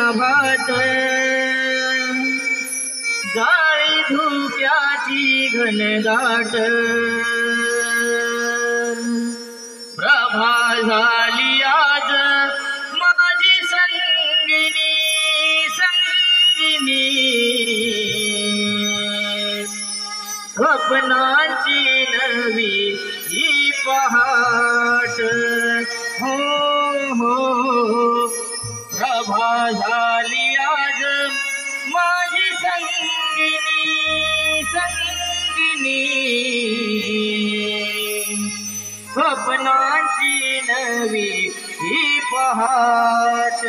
नभात जाळी धुक्याची घनदाट प्रभा झाली आज माझी संगिनी संगिनी स्वप्नाची नवी ही पहाट हो हो प्रभा झाली आज माझी संगिनी संगिनी स्वप्नाची नवी ही पहाट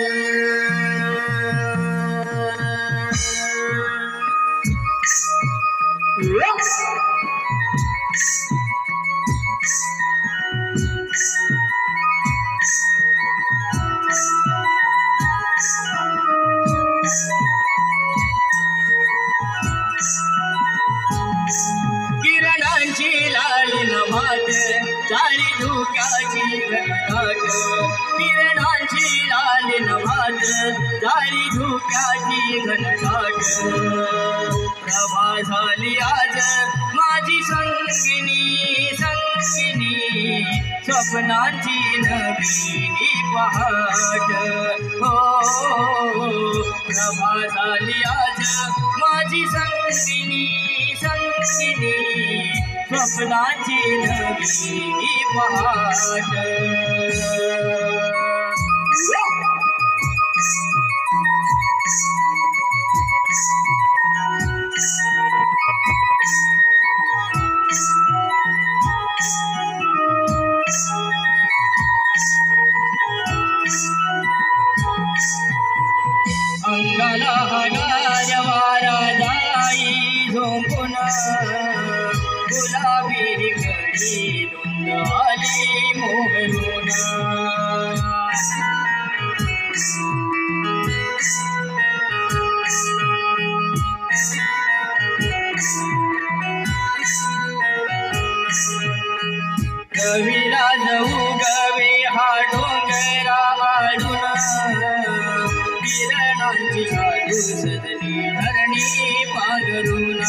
किरणांची लाल नभात जाळी धुक्याची घनदाट किरणांची लाल नभात जाळी धुक्याची घनदाट प्रभा झाली आज माझी संगिनी संगिनी स्वप्नांची नवी पहाट हो प्रभा झाली आज माझी संगिनी संगिनी स्वप्नाची नवी पहाट अंगाला हाडार वारा जाई झोंबून गुलाबी घडी धुंद आली मोहरून कविला जाऊ गवे हा डोंगरा आडून किरणांची साधू सजली धरणी पांघरून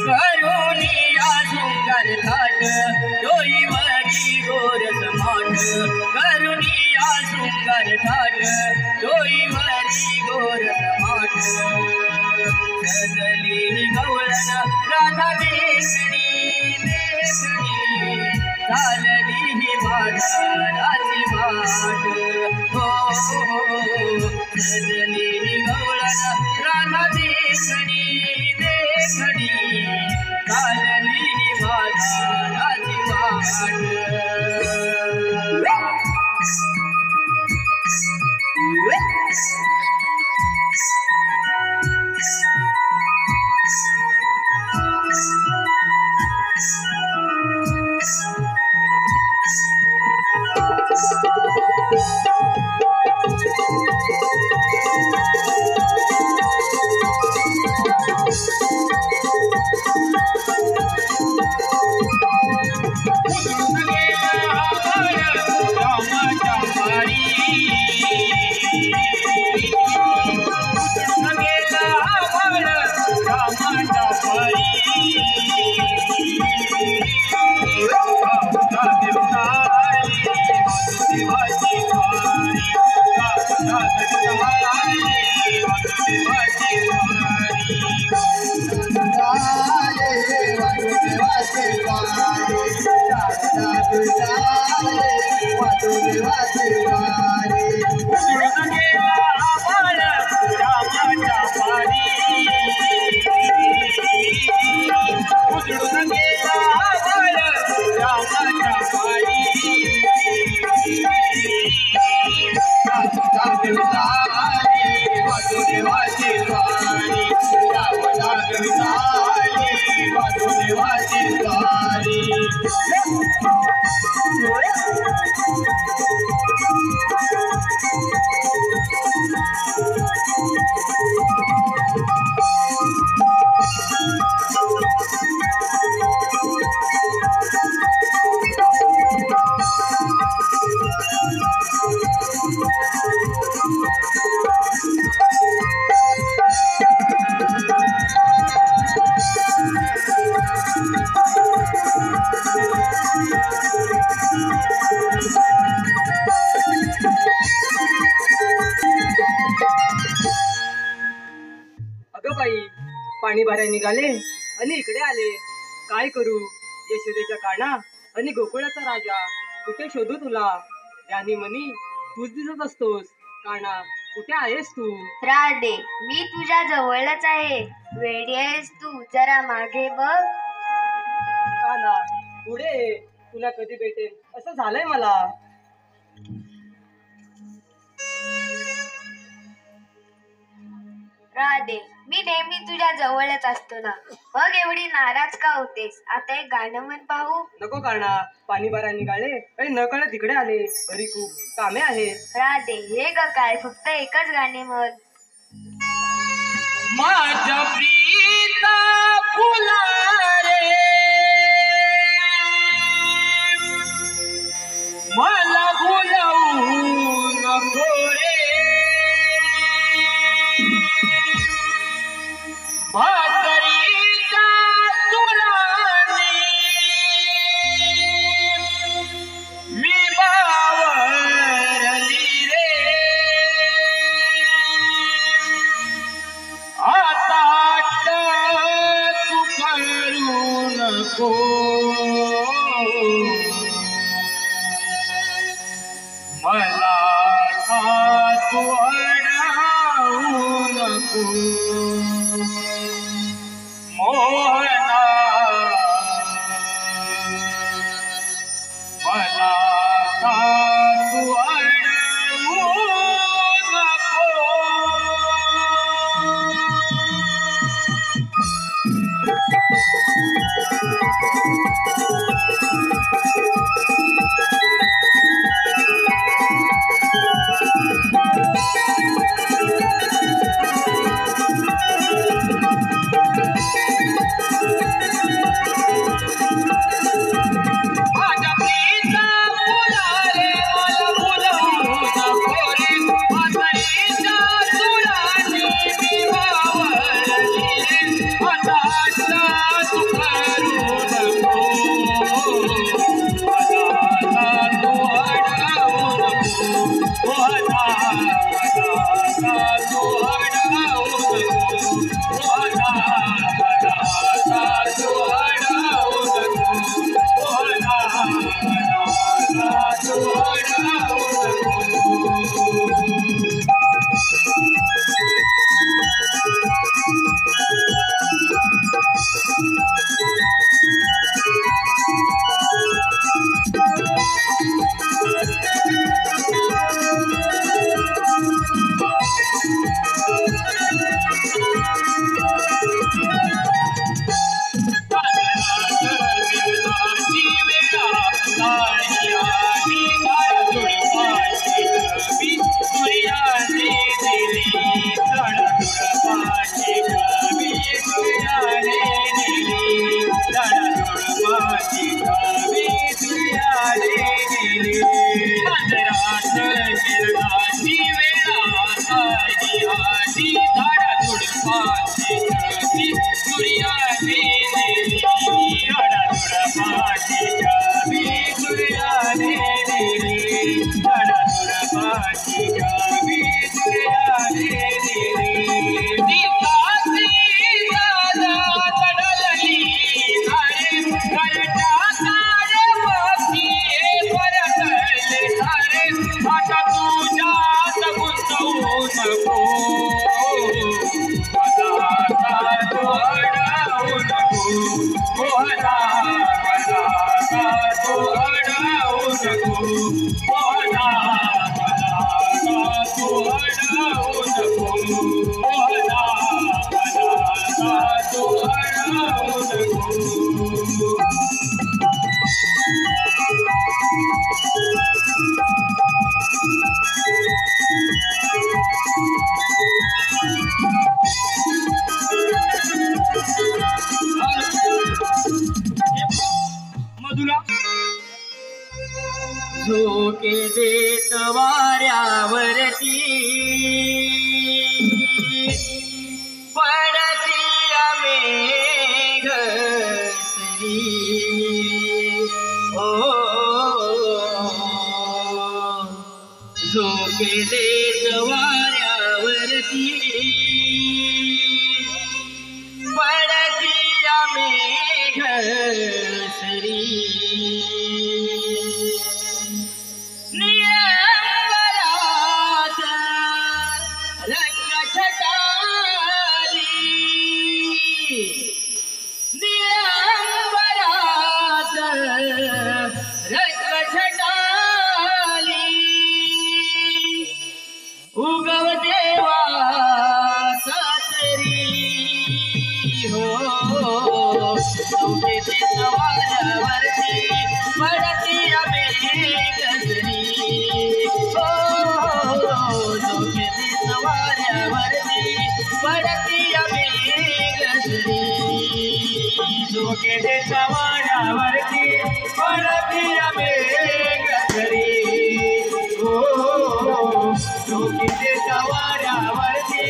करुणिया शृंगार थाट डोईवरी गोरस माठ करुणिया शृंगार थाट डोईवरी गोरस माठ सजली गवळण राधा देखणी देखणी चालली ही बाजाराची वाट हो सजली गवळण राधा देखणी देखणी चालली ही बाजाराची वाट बाई पाणी भरायला निघाले आणि इकडे आले. काय करू? यशोदेच्या काना आणि गोकुळाचा राजा कुठे शोधू तुला? राणी म्हणी तूच दिसत असतोस. काना कुठे आहेस तू? राधे, मी तुझ्या जवळच आहे. वेडी आहेस तू, जरा मागे बघ. काना पुढे ये. तुला कधी भेटेल असं झालंय मला. राधे, मी नेहमी तुझ्या जवळच असतो ना, मग एवढी नाराज का होतेस? आता एक गाणं म्हण पाहू. नको काना, पाणी भरायला निघाले आणि नकळत तिकडे आले. घरी खूप कामे आहेत. राधे, हे ग काय, फक्त एकच गाणे म्हण. माझ्या प्रीता फुला रे, मला भुलवू नको रे. भाकरीच्या तुराने मी बावरली रे. आता तू करू नको, मला तू अडवू नको. मोहना मला तू अडवू नको. झोके देत वाऱ्यावरती पडती मेघ तरी ओ झोके देत वाऱ्यावरती मेघ श्री निळंबरात रंग छटाली निळंबरात रंग छटाली उगव देवा तरी हो तुझे सवारावरती पडती मेघश्री हो तुझे सवारावरती पडती मेघश्री तुझे सवारावरती पडती मेघश्री हो तुझे सवारावरती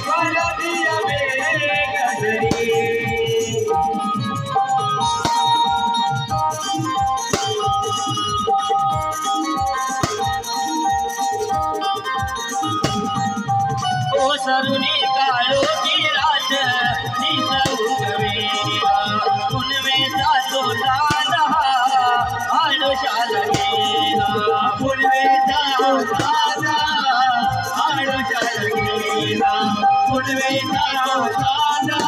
पडती मेघश्री ओ सरुणी काळो की रात निस उगवेला पुनवे जातो दादा आळशाल गेला पुनवे जातो दादा आळशाल गेला पुनवे जातो दादा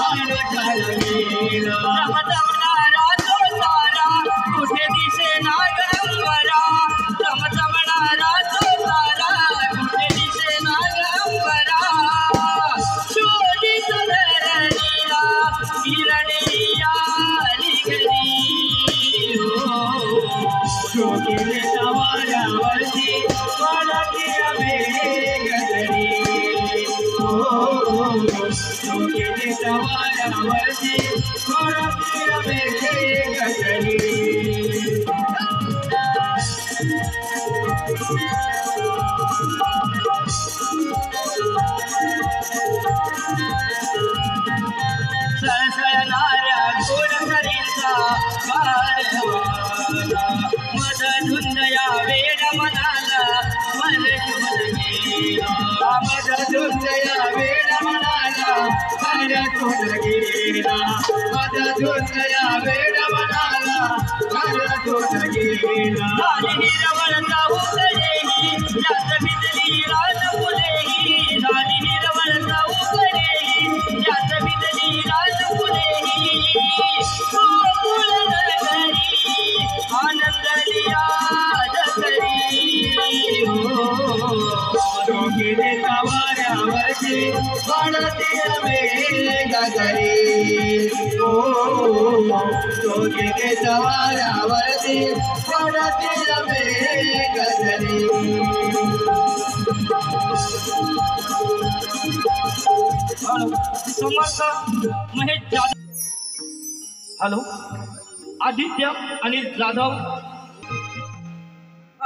आळशाल गेला रमजमणारा तो तारा कुठे दिसे नागंबरा रमजमणारा तो तारा कुठे दिसे नागंबरा शोधित धरणीला किरणीया निघली शोधिले सवारावरती पडती मेघश्री हो शोधिले सवारावरती पडती मेघश्री सळसळणाऱ्या गोडसरींचा गारवा मद धुंदया वेड मनाला मन शोध गेला मद धुंदया वेड मनाला मन शोध गेला मद धुंदया वेड मनाला मन शोध गेला झाली निरवळता उकळेही यात बिजली रात फुलेही झाली निरवळता उकळेही यात बिजली रात फुलेही गोकुळ नगरी आनंद लियाद करी रोगिले सवारावरती पडती मेघश्री हो रोगिले सवारावरती पडती मेघश्री समर्थ महेश जाधव हॅलो आदित्य अनिल जाधव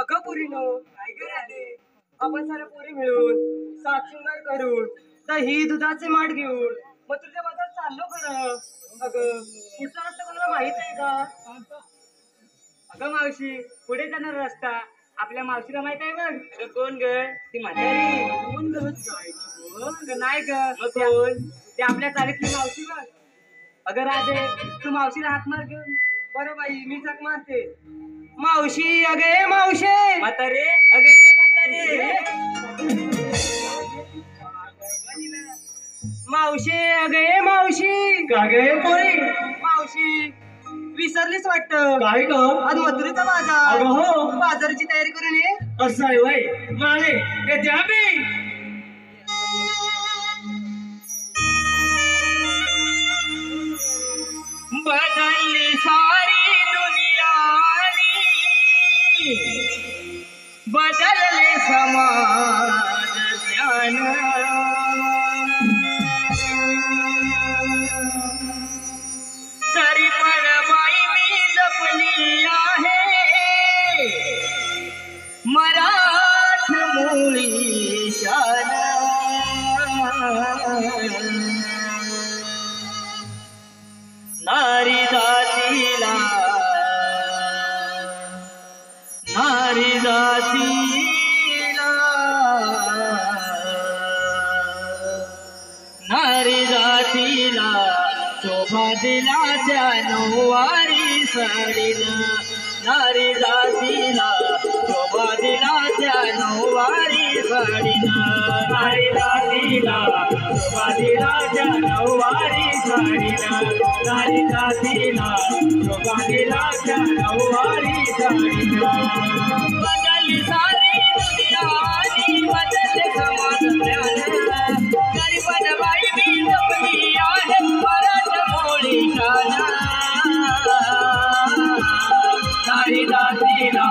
अगं पुरीनो काय करायले आपण सारे पोरी मिळून साक्षीदार करून दही दुधाचे माठ घेऊन मग तुझ्या बाजार चाललो खरं अगं पुढचा रस्ता कोणाला माहित आहे का अगं मावशी पुढे जाणार रस्ता आपल्या मावशीला माहित आहे बघ कोण ग ती म्हातारी कोण ग नाही ग कोण ते आपल्या चालतली मावशी बघ अगं राधे तू मावशीला हात मार घेऊन बरं बाई मी जग मारते मावशी अगे मावशे म्हातारे अगे म्हातारे मावशे अगे मावशी का गे पोरी मावशी विसरलीच वाटतं काय ग आज मथुरेचा बाजार हो बाजाराची तयारी करून ये असं आहे वय माले येते आम्ही बदलली सारी दुनिया बदलले समाज ज्ञान तरी पण बाई मी जपली आहे मराठ मुली शान नारी जातीला नारी जातीला नारी जातीला शोभा दिला त्या नऊवारी साडीनं नारी जातीला शोभा दिला त्या नऊवारी साडीनं नारी जातीला शोभा दिला त्या नऊवारी साडीनं नारी जातीला शोभा दिला त्या नऊवारी साडीनं बदलली सारी दुनिया आणि बदलले समाज ज्ञान गरीबन बाई मी जपली आहे मराठमोळी शान नारी जातीला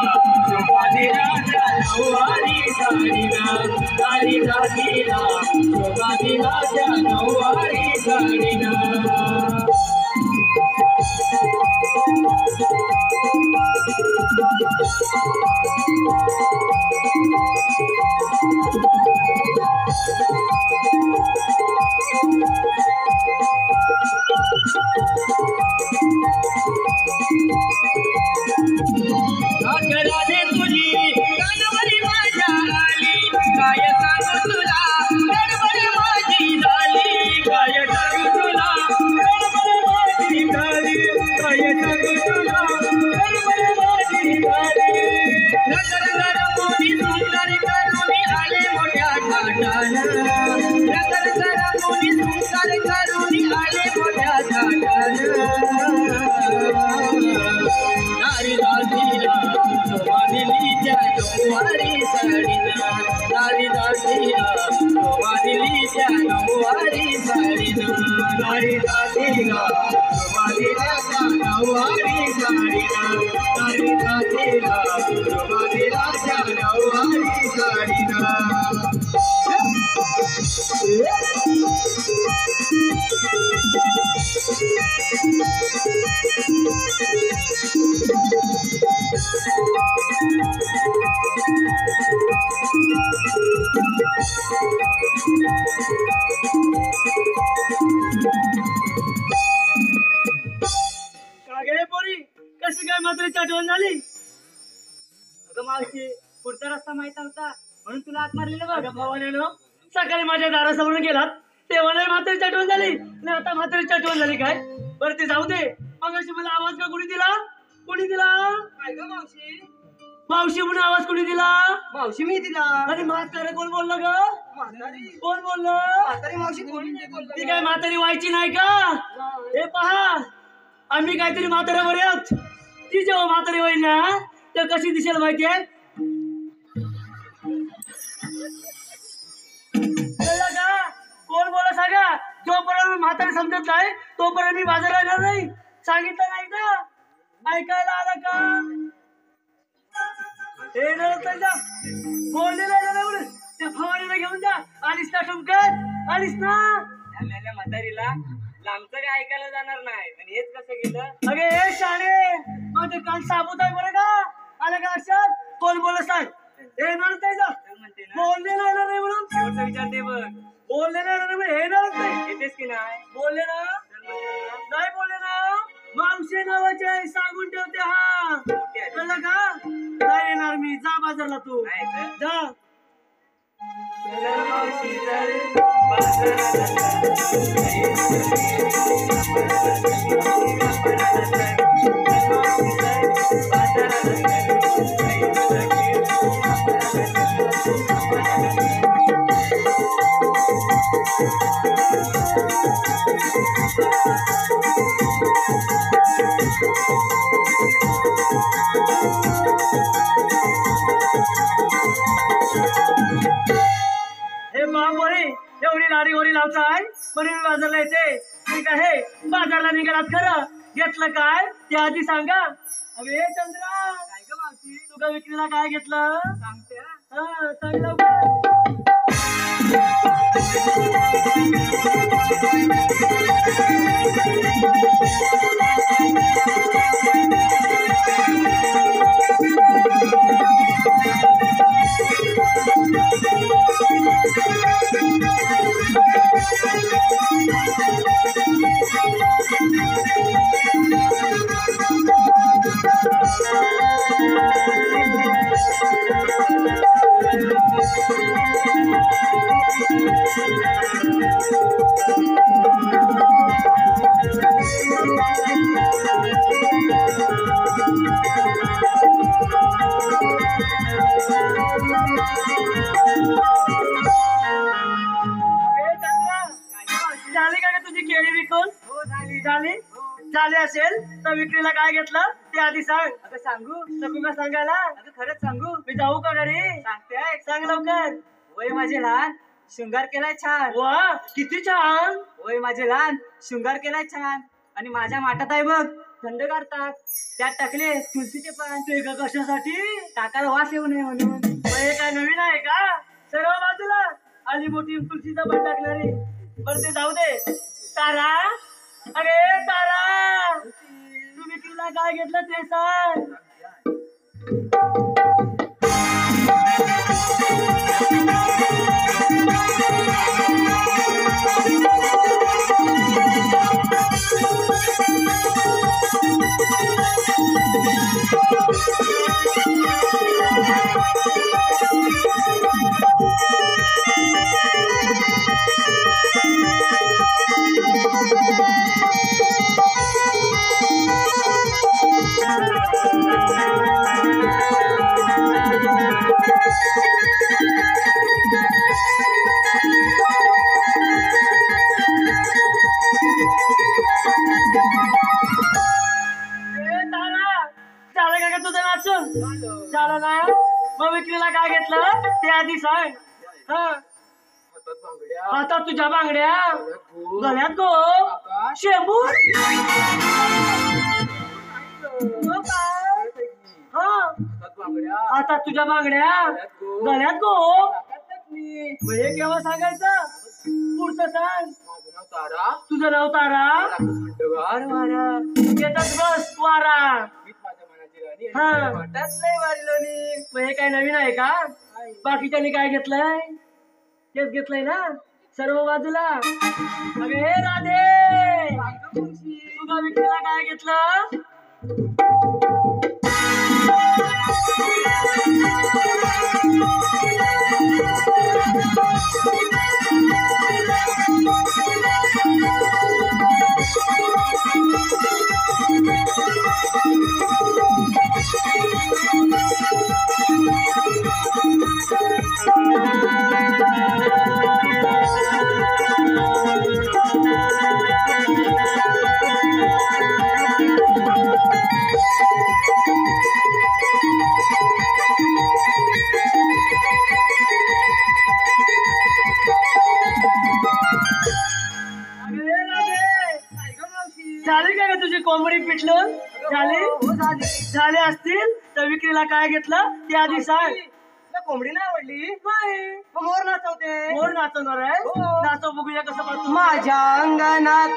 शोभा दिला त्या नऊवारी साडीनं नारी जातीला शोभा दिला त्या नऊवारी साडीनं अकराने तुझी कानवरी माझ्या आली काय सांगू तुला गडबड माझी झाली काय सांगू तुला गडबड माझी झाली काय सांगू तुला गडबड माझी झाली रंग रंगोनी सुंदर करुणी आले मोठ्या थाटानं रंग रंगोनी सुंदर करुणी आले मोठ्या थाटानं नारी जातीला शोभा दिली त्या नऊवारी साडीनं नारी जातीला शोभा दिली त्या नऊवारी साडीनं नारी जातीला शोभा दिला त्या नऊवारी साडीनं नारी जातीला शोभा दिला त्या नऊवारी साडीनं कागे पोरी कशी काय म्हातारीची आठवण झाली अगं मावशी पुढचा रस्ता माहित नव्हता म्हणून तुला आत मारलेलं बघ भावाने सकाळी माझ्या दारासमोरून गेलात तेव्हा नाही म्हातारीची आठवण झाली नाही आता म्हातारीची आठवण झाली काय बरं ते जाऊ दे मग अशी मला आवाज का कोणी दिला काय ग मावशी मावशी म्हणून आवाज कोणी दिला मावशी मी दिला अरे म्हातारे कोण बोललं ग म्हातारी कोण बोललं म्हातारी मावशी ती काय म्हातारी व्हायची नाही का हे पहा आम्ही काहीतरी म्हाताऱ्यावर येत ती जेव्हा म्हातारी होईल ना तर कशी दिसेल माहितीये का कोण बोला सांगा जोपर्यंत म्हातारी समजत नाही तोपर्यंत मी बाजारला येणार नाही सांगितलं नाही का ऐकायला आलं का बोललेलं त्या फवारीला घेऊन जा आलीस ना ठुमकत आलीस ना म्हातारीला लांबचं काय ऐकायला जाणार नाही आणि हेच कसं गेलं अगे हे शाणे माझे कान साबूत आहे बरं का आलं का लक्षात कोण बोलत सांग हे म्हणते जा बोललेलं येणार नाही म्हणून शेवटचं विचारते बघ बोललेलं येणार नाही हे नाही येतेस की नाही बोलले ना नाही बोलले ना मावशी नावाचे आहे सांगून ठेवते हा कळलं का नाही येणार मी जा बाजारला तू जा मावशी हे बापरे एवढी लाडी गोरी लावताय पण मी बाजारला येते ठीक आहे बाजारला निघालात खरं घेतलं काय ते आधी सांगा अरे चंद्रा काय ग मावशी तुका विक्रीला काय घेतलं सांगते हा सांग लवकर झाली का तुझी केळी विकून? हो झाली. झाली झाली असेल तर विक्रीला काय घेतलं ते आधी सांग. आता सांगू नको का सांगायला? आता खरंच सांगू? मी जाऊ का घरी? सांगते सांग लवकर. वय माझे लहान शृंगार केलाय छान. वा किती छान. वय माझे लहान शृंगार केलाय छान. आणि माझ्या माठात आहे बघ थंड करतात त्यात टाकले तुळशीचे पान. ते कशासाठी? टाकायला वास येऊ नये म्हणून. हे काय नवीन आहे का? सर्व बाजूला आली मोठी तुळशीचा पान टाकणारी. बरं ते जाऊ दे. तारा अरे तारा तू विक्रीला काय घेतलं ते सांग. झालं ना? मग विक्रीला काय घेतलं ते आधी सांग. हातात तुझ्या बांगड्या गळ्यात गो शेंबूड. हातात तुझ्या बांगड्या गळ्यात गो. हे केव्हा सांगायचं? पुढचं सांग. तुझं नाव तारा. वारा येतात बस वारा. हे काय नवीन आहे का? बाकीच्यानी काय घेतलंय तेच घेतलंय ना सर्व बाजूला. अगे हे राधे तुझा विक्रीला काय घेतलं? झाली का तुझी कोंबडी पिटलं? झाले असतील तर विक्रीला काय घेतलं ते आधी सांग. कोंबडी नाही आवडली? मोर नाचवते. मोर नाचवणार आहे? नाचव बघूया कसं पाहतो. माझ्या अंगणात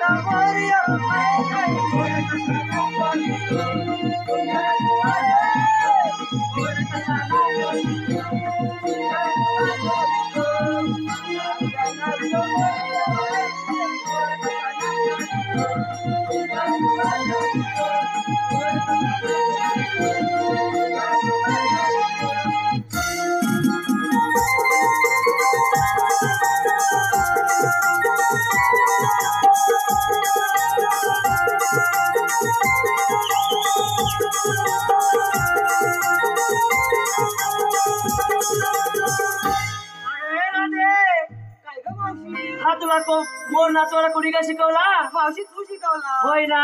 मोर नाचवायला कोणी काय शिकवला? मावशी तू शिकवला. होय ना?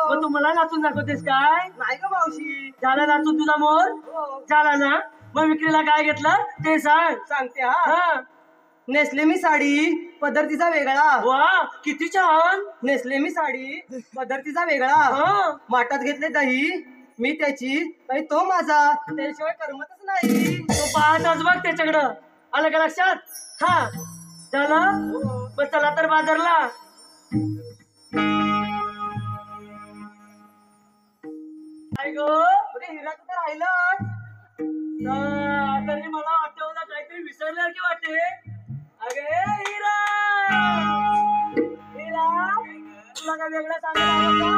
मग तू मला नाचून दाखवतेस काय? नाही का मावशी. झाला नाचून तुझा मोर? झाला ना? मग विक्रीला काय घेतलं ते सांग. सांगते हा. नेसले मी साडी पदरतीचा वेगळा. वा किती छान. नेसले मी साडी पदरतीचा वेगळा. माठात घेतले दही मी त्याची आणि तो माझा. त्याशिवाय करमतच नाही. तो पाहतच बघ त्याच्याकडं. आलं का लक्षात? हा झालं. मग चला तर बाजारला. काय ग हिरा कुठे राहिलं? तरी मला आठवलं काहीतरी विसरलं की वाटते. अगे हिरा हिरा तुला काय वेगळं सांगायला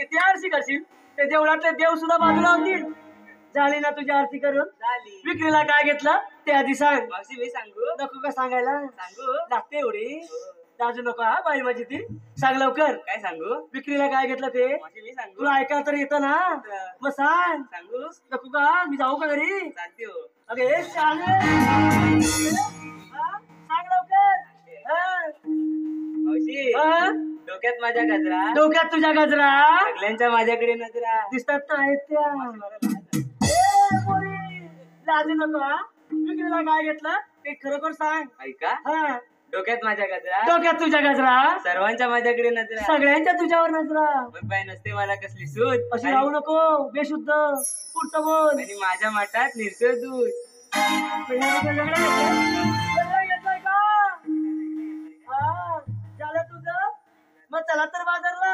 किती आरती करशील ते देवळातले देव सुद्धा बाजूला होतील. झाली ना तुझी आरती करून? झाली. विक्रीला काय घेतलं ते आधी सांग. मावशी मी सांगू? नको का सांगायला? सांगू? लागते एवढी लाजू नको हा बाई माझी ती. सांग लवकर. काय सांगू? विक्रीला काय घेतलं ते? मावशी मी सांगू? तुला ऐकायला तर येतं ना? मग सांग. सांगू? नको का? मी जाऊ का घरी? चालते हो. अगे शाळे. सांग लवकर. मावशी हा? डोक्यात माझ्या गजरा, डोक्यात तुझ्या गजरा सगळ्यांच्या माझ्याकडे नजरा. दिसतात ना आहेत त्या. ए, पोरी, लाजू नको हा. विक्रीला काय घेतलं ते खरोखर सांग. ऐका, हा. डोक्यात माझ्या गजरा, डोक्यात तुझ्या गजरा सर्वांच्या माझ्याकडे नजरा. सगळ्यांच्या तुझ्यावर नजरा. मग बाय नसते मला कसली सूट, अशी राहू नको बेशुद्ध. पुढचं बोल. आणि माझ्या माठात निरसळ दूध. वेगळं घेतलंय का? हा, झालं तुझं? मग चला तर बाजारला.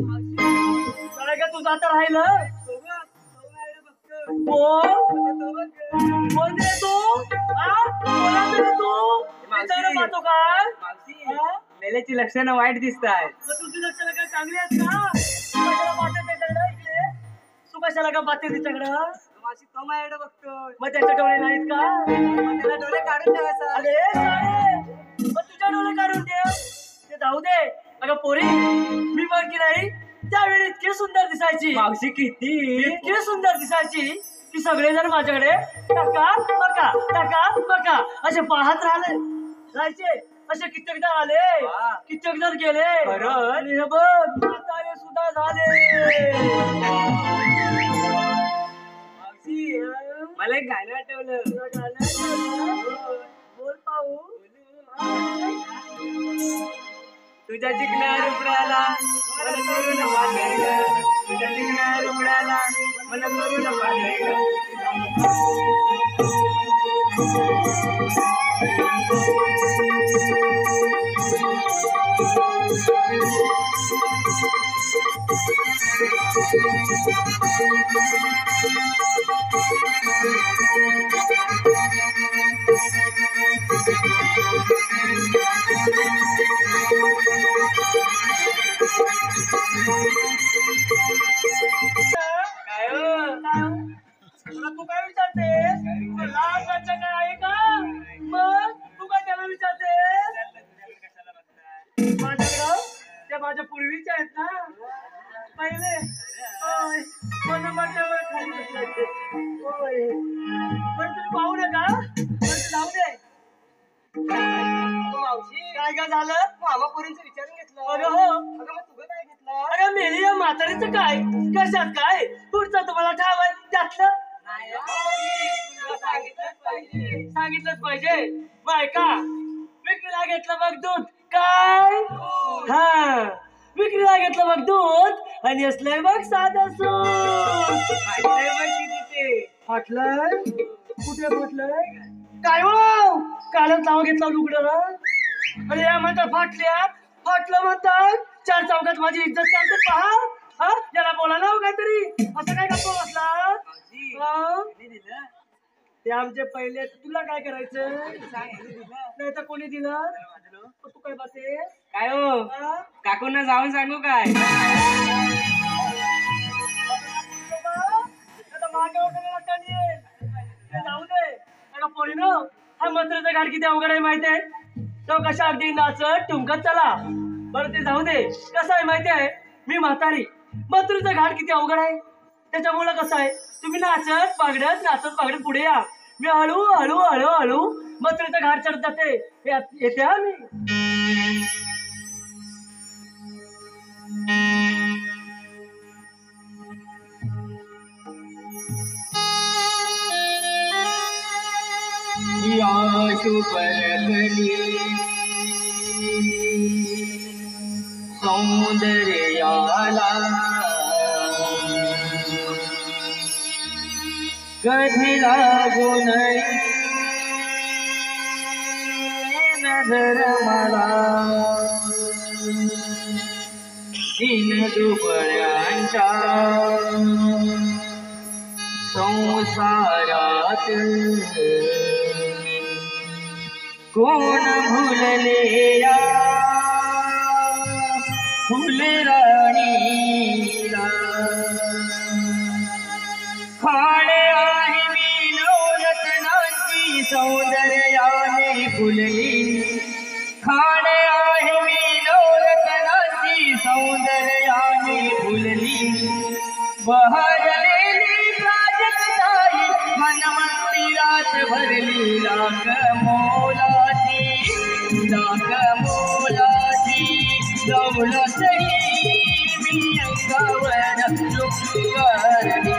काय का तुझं आता राहिलं? कोण रे तू? हा? कोणाचं रे तू? विचारलं पाहतो काय? हा? मेल्याची लक्षणं वाईट दिसतात. मग तुझी लक्षणं काय चांगली आहेत का? तू कशाला पाहते त्याच्याकडं इकडे? तू कशाला का पाहते त्याच्याकडं? मावशी तो माझ्याकडे बघतोय. मग त्याचे डोळे नाहीत का? मग त्याला डोळे काढून ठेवायचा. अरे सारे, मग तुझे डोळे काढून ठेव. ते जाऊ दे. अगं पोरी, मी बघ की नाही त्यावेळी इतकी सुंदर दिसायची. मावशी किती इतकी सुंदर दिसायची की सगळेजण माझ्याकडे टाका बका टाका बका असे पाहत राहायचे. असे कित्येकदा आले, वा. कित्येक जण गेले. खरं? आणि हे बघ म्हातारे सुद्धा झाले. मावशी मला एक गाणं आठवलं. तुला गाणं आठवलं? बोल पाहू. तुझ्या चिकण्या रुपड्याला मला करून वाटलं ग. तुझ्या चिकण्या रुपड्याला मला करून वाटलं ग. काय हो? तुला तू काय विचारतेस? तुला लाज वाटतं का आहे का? मग तू काय त्याला विचारतेस? माझ्याकडं त्या माझ्या पूर्वीच्या आहेत ना पहिले. होय. मन म्हटल्यावर खाली बसलायचे. होय. बरं तुम्ही पाहू नका. बरं जाऊ दे. मावशी काय का झालं? मामा पोरींचं विचारून घेतलं. अगं हो. अगं मग तुझं काय घेतलं? अगं मेली या म्हातारीचं काय? कशात काय? पुढचं तुम्हाला ठाव आहे त्यातलं नाही हो, मावशी. तुला सांगितलंच पाहिजे. सांगितलंच पाहिजे. मग ऐका, विक्रीला घेतलं मग दूध काय? हा, विक्रीला घेतलं मग दूध आणि असलंय मग साधं सूत. फाटलंय बघ किती ते. फाटलंय? कुठे फाटलंय? काय हो? कालच नाव घेतलं लुगडं. अरे या म्हणतात फाटल्या, फाटलं म्हणतात. चार चौकात माझी इज्जत चालते पहा. हा, याला बोला ना हो काहीतरी. असं काय करतो बसला? मावशी हा? किती दिलं? ते आमचे पहिले. तुला काय करायचं? सांग, किती दिलं? नाही तर कोणी दिलं? तू काय बसे? काय हो हा? काकूंना जाऊन सांगू काय? आता मागे वगैरे नका येईल. ते जाऊ दे. अगं पोरीनो, हा मंत्राचा घाट किती अवघड आहे माहिती आहे? तो कशा अगदी नाचत टुमकत चला. बरं ते जाऊ दे. कसं आहे माहिती आहे, मी म्हातारी. मंत्राचा घाट किती अवघड आहे त्याच्यामुळे कसं आहे, तुम्ही नाचत पागडत पुढे या. मी हळू हळू हळू हळू मंत्राचा घाट चढत जाते. येते हा मी. या शुभरकली सौंदर्याला कधी लागू नये नजर मला तीन दुबळ्यांच्या संसारात कोण भुलले या फुलराणीला खाणे आहे मी नवरत्नांची सौंदर्याने फुलली खाणे आहे मी नवरत्नांची सौंदर्याने फुलली बहरलेली प्राजक्ताई मन मंदिरात भरली लाख मोलाची दौलतही मी अंगावर लुकारली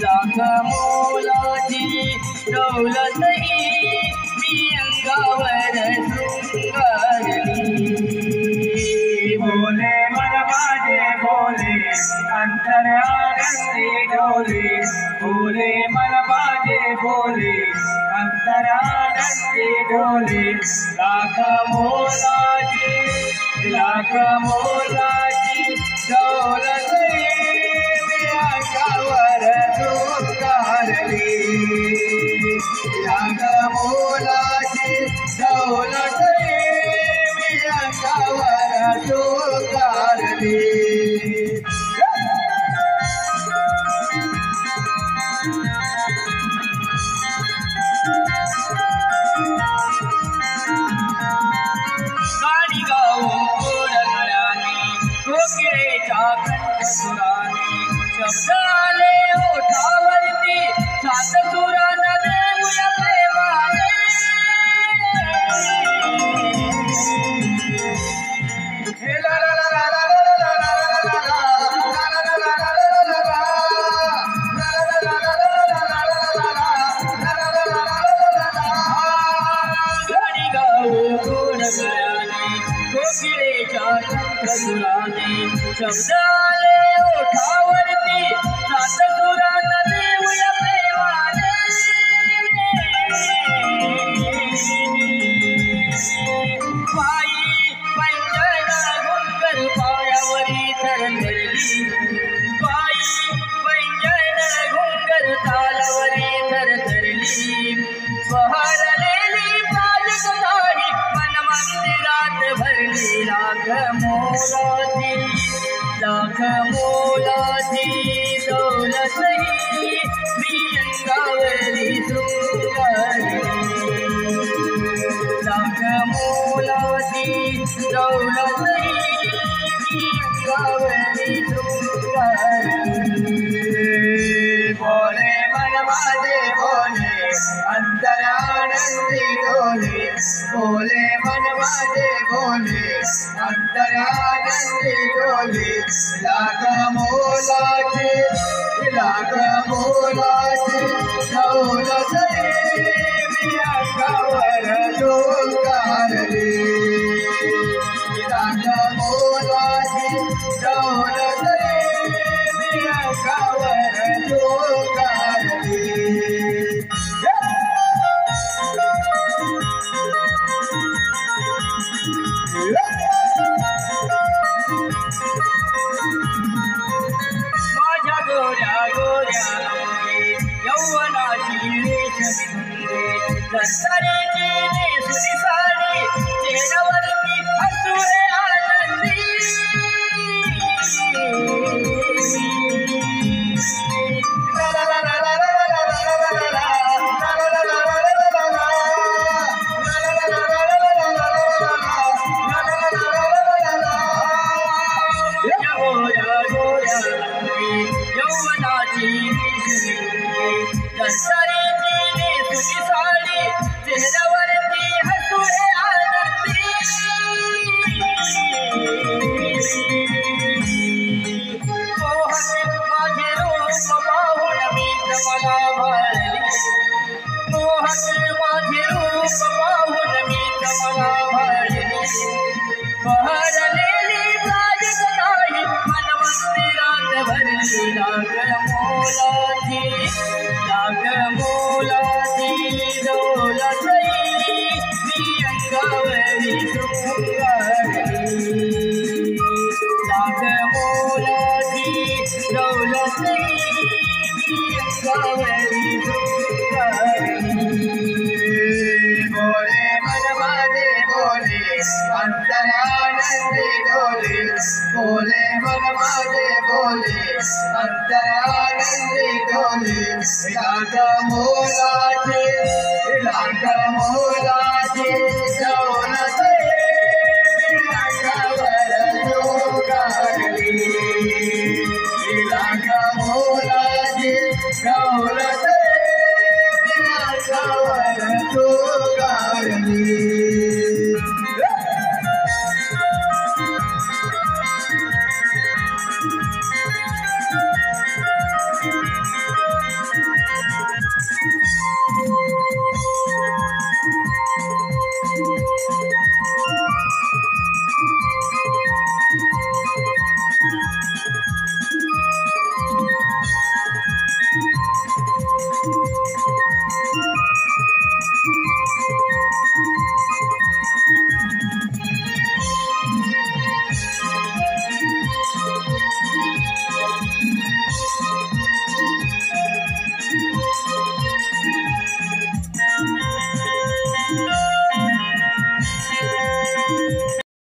लाख मोलाची दौलतही मी अंगावर लुकारली बोले मन माझे बोले अंतर आनंदी डोले बोले मन माझे बोले अंतर आनंदी डोले लाख मोलाची दौलत मी अंगावर लुकारली लाख मोलाची दौलत मी अंगावर लुकारली गाणी गाऊन गोड गळ्याने कोकिळेच्या कंठसुराने शब्द आले ओठावरती सात सुरांना देऊया प्रेमाने ला ला ला ला ला ला ला कोकिळेच्या कंठसुराने शब्द आले ओठावरती सात सुरांना देऊया प्रेमाने पायी पैंजण घुंगर पायावरी थरथरली पायी पैंजण घुंगर तालावरी थरथरली बहरलेली प्राजक्ताई मन मंदिरात भरली लाख मोलाची दौलतही मी अंगावरी लुकारली लाख मोलाची दौलतही मी अंगावरी लुकारली बोले मन माझे बोले अंतर आनंदी डोले बोले मन माझे बोले अंतर आनंदी डोले लाख मोलाची दौलत मी अंगावर लुकारली लाख मोलाची दौलत मी अंगावर लुकारली माझ्या गोऱ्या यौवनाची रेशमी दसऱ्याची नेसली साडी चेहऱ्यावरती हसू हे आनंदी यौवनाची दसऱ्याची नेसली साडी चेहऱ्यावरती हसू हे आनंदी मोहक माझे रूप पाहून मीच मला भरली मोहक माझे रूप पाहून मीच मला भरली बहरलेली प्राजक्ताई मन मंदिरात भरली लाख मोलाची लाख मोलाची डोलतई ती अंगावरी शृंगारली लाख मोलाची डोलतई ती अंगावरी शृंगारली बोले मन माझे बोले अंतरानंदी डोले बोले मन माझे बोले अंतरानंदी डोले लाख मोलाचे डोलते अंगावर जोगारली लाख मोलाचे डोलते अंगावर जोगारली